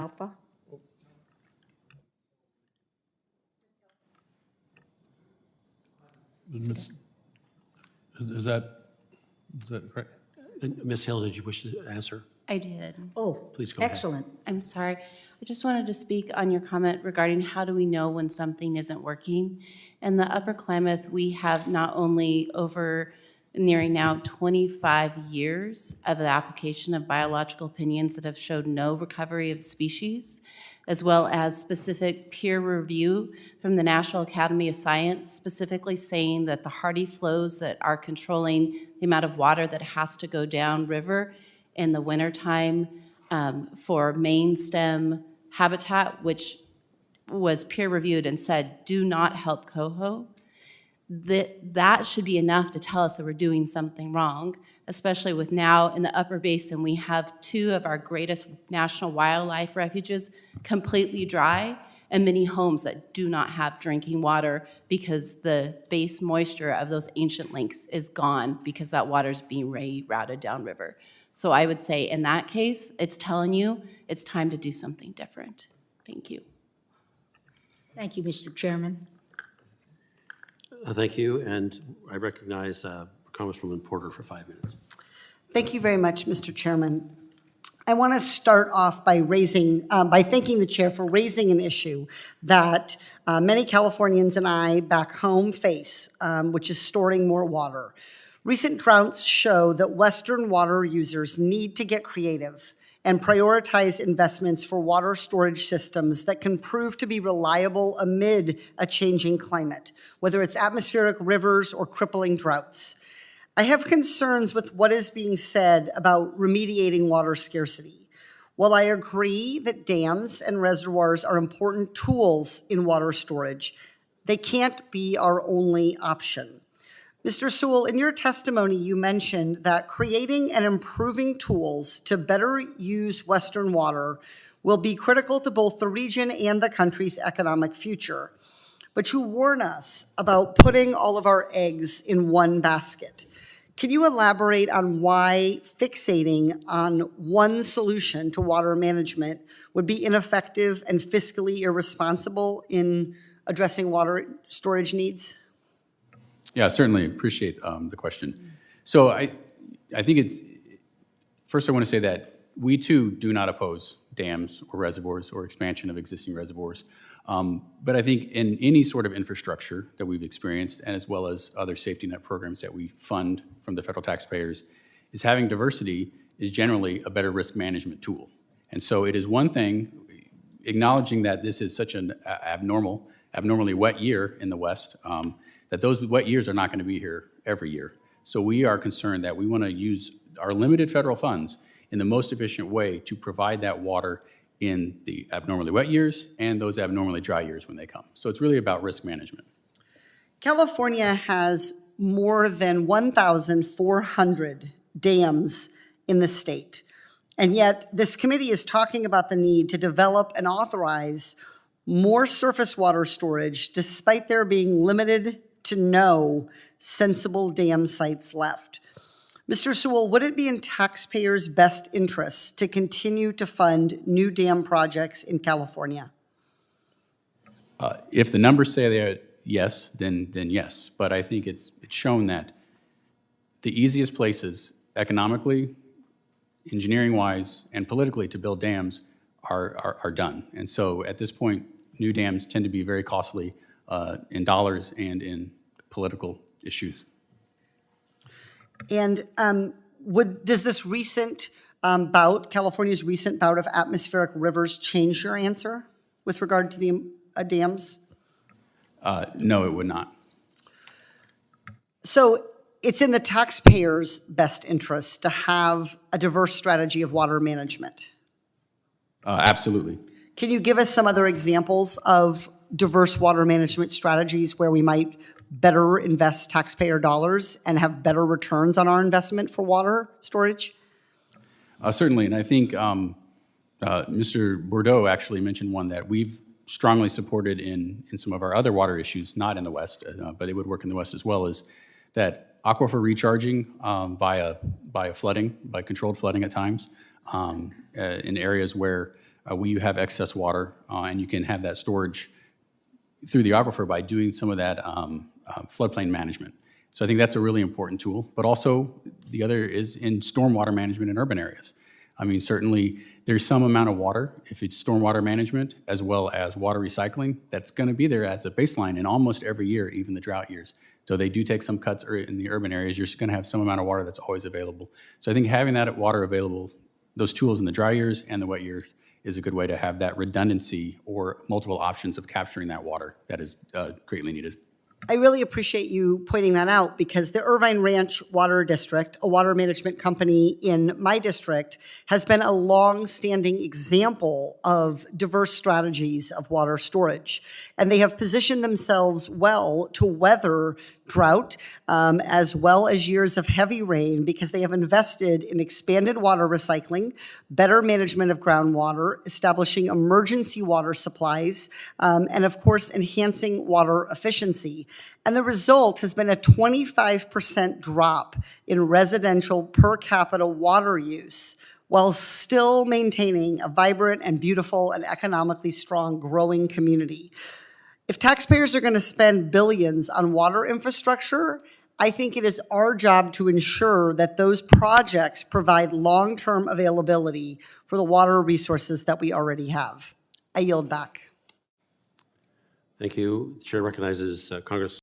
Alpha. Is that correct? Ms. Hill, did you wish to answer? I did. Oh, Please go ahead. excellent. I'm sorry. I just wanted to speak on your comment regarding how do we know when something isn't working. In the Upper Klamath, we have not only over nearing now 25 years of the application of biological opinions that have showed no recovery of species, as well as specific peer review from the National Academy of Science, specifically saying that the hardy flows that are controlling the amount of water that has to go down river in the wintertime for main stem habitat, which was peer-reviewed and said do not help coho, that should be enough to tell us that we're doing something wrong, especially with now in the Upper Basin, we have two of our greatest national wildlife refuges completely dry and many homes that do not have drinking water because the base moisture of those ancient lakes is gone because that water is being rerouted downriver. So I would say in that case, it's telling you it's time to do something different. Thank you. Thank you, Mr. Chairman. Thank you, and I recognize Congresswoman Porter for 5 minutes. Thank you very much, Mr. Chairman. I want to start off by thanking the chair for raising an issue that many Californians and I back home face, which is storing more water. Recent droughts show that Western water users need to get creative and prioritize investments for water storage systems that can prove to be reliable amid a changing climate, whether it's atmospheric rivers or crippling droughts. I have concerns with what is being said about remediating water scarcity. While I agree that dams and reservoirs are important tools in water storage, they can't be our only option. Mr. Sewell, in your testimony, you mentioned that creating and improving tools to better use Western water will be critical to both the region and the country's economic future. But you warn us about putting all of our eggs in one basket. Can you elaborate on why fixating on one solution to water management would be ineffective and fiscally irresponsible in addressing water storage needs? Yeah, certainly appreciate the question. So I think it's, first I want to say that we too do not oppose dams or reservoirs or expansion of existing reservoirs. But I think in any sort of infrastructure that we've experienced, and as well as other safety net programs that we fund from the federal taxpayers, is having diversity is generally a better risk management tool. And so it is one thing, acknowledging that this is such an abnormally wet year in the West, that those wet years are not going to be here every year. So we are concerned that we want to use our limited federal funds in the most efficient way to provide that water in the abnormally wet years and those abnormally dry years when they come. So it's really about risk management. California has more than 1,400 dams in the state. And yet this committee is talking about the need to develop and authorize more surface water storage despite there being limited to no sensible dam sites left. Mr. Sewell, would it be in taxpayers' best interests to continue to fund new dam projects in California? If the numbers say they're yes, then yes. But I think it's shown that the easiest places economically, engineering-wise, and politically to build dams are done. And so at this point, new dams tend to be very costly in dollars and in political issues. And does this recent California's recent bout of atmospheric rivers change your answer with regard to the dams? No, it would not. So it's in the taxpayers' best interest to have a diverse strategy of water management. Absolutely. Can you give us some other examples of diverse water management strategies where we might better invest taxpayer dollars and have better returns on our investment for water storage? Certainly, and I think Mr. Bordeaux actually mentioned one that we've strongly supported in some of our other water issues, not in the West, but it would work in the West as well, is that aquifer recharging via flooding, by controlled flooding at times, in areas where where you have excess water, and you can have that storage through the aquifer by doing some of that floodplain management. So I think that's a really important tool. But also, the other is in stormwater management in urban areas. I mean, certainly, there's some amount of water, if it's stormwater management, as well as water recycling, that's going to be there as a baseline in almost every year, even the drought years. So they do take some cuts in the urban areas, you're going to have some amount of water that's always available. So I think having that water available, those tools in the dry years and the wet years, is a good way to have that redundancy or multiple options of capturing that water that is greatly needed. I really appreciate you pointing that out because the Irvine Ranch Water District, a water management company in my district, has been a long-standing example of diverse strategies of water storage. And they have positioned themselves well to weather drought as well as years of heavy rain because they have invested in expanded water recycling, better management of groundwater, establishing emergency water supplies, and of course, enhancing water efficiency. And the result has been a 25% drop in residential per capita water use while still maintaining a vibrant and beautiful and economically strong growing community. If taxpayers are going to spend billions on water infrastructure, I think it is our job to ensure that those projects provide long-term availability for the water resources that we already have. I yield back. Thank you. The chair recognizes Congress.